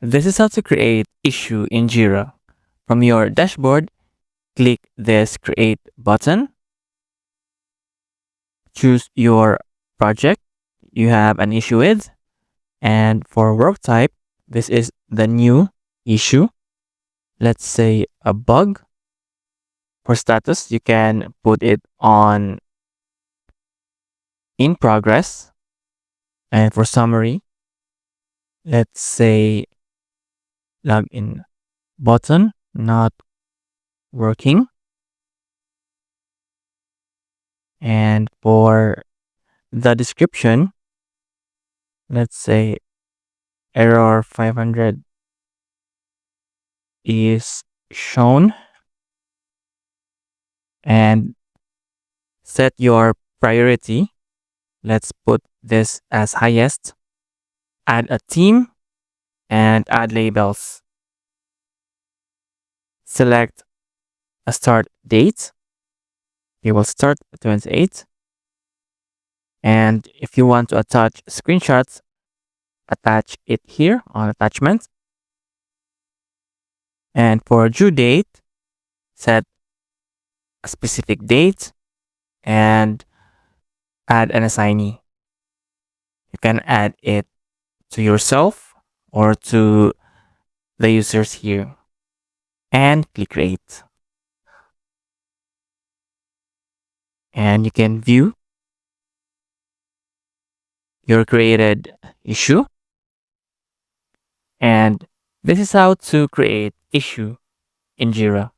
This is how to create issue in Jira. From your dashboard, click this create button. Choose your project you have an issue with. And for work type, this is the new issue. Let's say a bug. For status, you can put it on in progress. And for summary, let's say login button not working. And for the description, let's say error 500 is shown. And set your priority. Let's put this as highest. Add a theme and add labels. Select a start date. It will start 28. And if you want to attach screenshots, attach it here on attachment. And for due date, set a specific date and add an assignee. You can add it to yourself or to the users here. And click create. And you can view your created issue. And this is how to create issue in Jira.